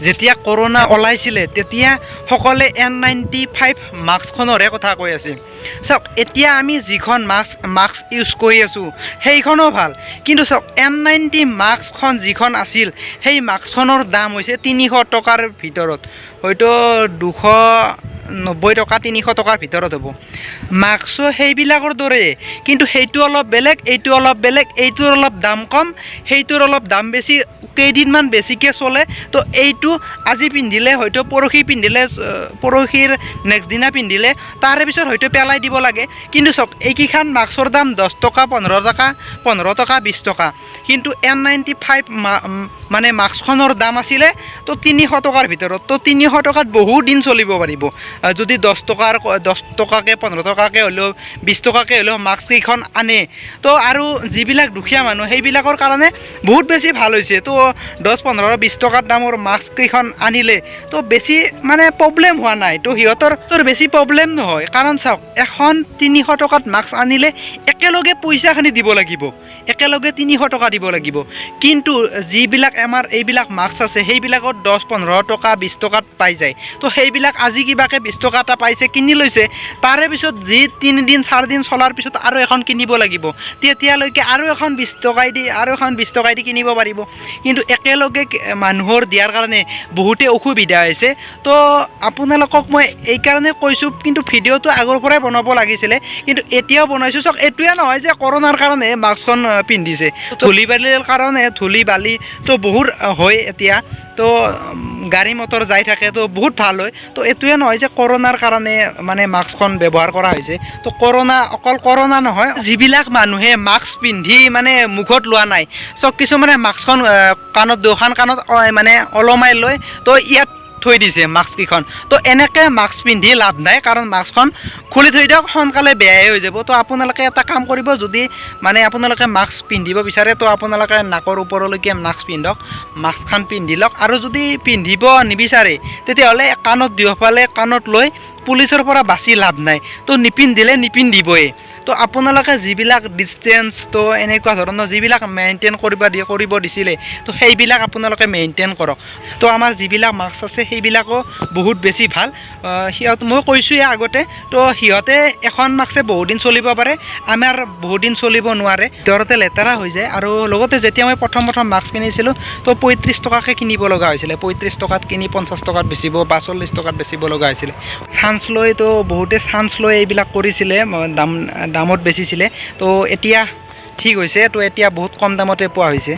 যেতিয়া কৰোণা ওলাইছিলে তেতিয়া সকলে N95 মাস্কখনৰহে কথা কৈ আছিল। চাওক এতিয়া আমি যিখন মাস্ক ইউজ কৰি আছোঁ সেইখনো ভাল, কিন্তু চাওক N90 মাস্কখন যিখন আছিল সেই মাস্কখনৰ দাম হৈছে 300 টকাৰ ভিতৰত, হয়তো 290 টকা 300 টকাৰ ভিতৰত হ'ব। মাস্কো সেইবিলাকৰ দৰে, কিন্তু সেইটো অলপ বেলেগ, এইটো অলপ বেলেগ, এইটোৰ অলপ দাম কম, সেইটোৰ অলপ দাম বেছি, কেইদিনমান বেছিকৈ চলে। তো এইটো আজি পিন্ধিলে হয়তো পৰহি পিন্ধিলে, পৰহিৰ নেক্সট দিনা পিন্ধিলে তাৰে পিছত হয়তো পেলাই দিব লাগে। কিন্তু চাওক এইকেইখন মাস্কৰ দাম 10 টকা 15 টকা 20 টকা, কিন্তু N95 মানে মাস্কখনৰ দাম আছিলে তো 300 টকাৰ ভিতৰত। তো 300 টকাত বহুত দিন চলিব পাৰিব যদি 10 টকাকৈ 15 টকাকৈ হ'লেও 20 টকাকৈ হ'লেও মাস্ককেইখন আনে। তো আৰু যিবিলাক দুখীয়া মানুহ সেইবিলাকৰ কাৰণে বহুত বেছি ভাল হৈছে। তো 10-15-20 টকাৰ দামৰ মাস্ককেইখন আনিলে তো বেছি মানে প্ৰব্লেম হোৱা নাই, তো সিহঁতৰ বেছি প্ৰব্লেম নহয়। কাৰণ চাওক এখন 300 টকাত মাস্ক আনিলে একেলগে পইচাখিনি দিব লাগিব, একেলগে 300 টকা দিব লাগিব। কিন্তু যিবিলাক আমাৰ এইবিলাক মাস্ক আছে সেইবিলাকত 10-15 টকা 20 টকাত পাই যায়। তো সেইবিলাক আজি কিবাকৈ 20 টকা এটা পাইছে কিনি লৈছে, তাৰে পিছত যি 3 দিন 4 দিন চলাৰ পিছত আৰু এখন কিনিব লাগিব, তেতিয়ালৈকে আৰু এখন 20 টকাই দি আৰু এখন 20 টকাই দি কিনিব পাৰিব। কিন্তু একেলগে মানুহৰ দিয়াৰ কাৰণে বহুতে অসুবিধা হৈছে। তো আপোনালোকক মই এইকাৰণে কৈছোঁ, কিন্তু ভিডিঅ'টো আগৰ পৰাই বনাব লাগিছিলে, কিন্তু এতিয়াও বনাইছোঁ। চাওক এইটোৱে নহয় যে কৰোণাৰ কাৰণে মাস্কখন পিন্ধিছে, ধূলি বালিৰ কাৰণে ধূলি বালি তো বহুত হয় এতিয়া, তো গাড়ী মটৰ যাই থাকে তো বহুত ভাল হয়। তো এইটোৱে নহয় যে কৰোণাৰ কাৰণে মানে মাস্কখন ব্যৱহাৰ কৰা হৈছে। তো অকল কৰোণা নহয়, যিবিলাক মানুহে মাস্ক পিন্ধি মানে মুখত লোৱা নাই, চব কিছুমানে মাস্কখন কাণত দুখন কাণত মানে ওলমাই লৈ তো ইয়াত থৈ দিছে মাস্ককেইখন। তো এনেকৈ মাস্ক পিন্ধি লাভ নাই, কাৰণ মাস্কখন খুলি থৈ দিয়ক, সোনকালে বেয়াই হৈ যাব। তো আপোনালোকে এটা কাম কৰিব, যদি মানে আপোনালোকে মাস্ক পিন্ধিব বিচাৰে তো আপোনালোকে নাকৰ ওপৰলৈকে মাস্ক পিন্ধক, মাস্কখন পিন্ধি লওক। আৰু যদি পিন্ধিব নিবিচাৰে তেতিয়াহ'লে কাণত দুয়োফালে কাণত লৈ পুলিচৰ পৰা বাচি লাভ নাই, তো নিপিন্ধিলে নিপিন্ধিবই। তো আপোনালোকে যিবিলাক ডিষ্টেঞ্চ তো এনেকুৱা ধৰণৰ যিবিলাক মেইনটেইন কৰিব দিছিলে তো সেইবিলাক আপোনালোকে মেইনটেইন কৰক। তো আমাৰ যিবিলাক মাস্ক আছে সেইবিলাকো বহুত বেছি ভাল। মই কৈছোঁৱে আগতে, তো সিহঁতে এখন মাস্কে বহুত দিন চলিব পাৰে, আমাৰ বহুত দিন চলিব নোৱাৰে, ভিতৰতে লেতেৰা হৈ যায়। আৰু লগতে যেতিয়া মই প্ৰথম মাস্ক কিনিছিলোঁ তো 35 টকাকৈ কিনিব লগা হৈছিলে, 35 টকাত কিনি 50 টকাত বেচিব বা 40 টকাত বেচিব লগা হৈছিলে। চান্স লৈ তো বহুতে চান্স লৈ এইবিলাক কৰিছিলে, দামত বেচিছিলে। তো এতিয়া ঠিক হৈছে, তো এতিয়া বহুত কম দামতে পোৱা হৈছে।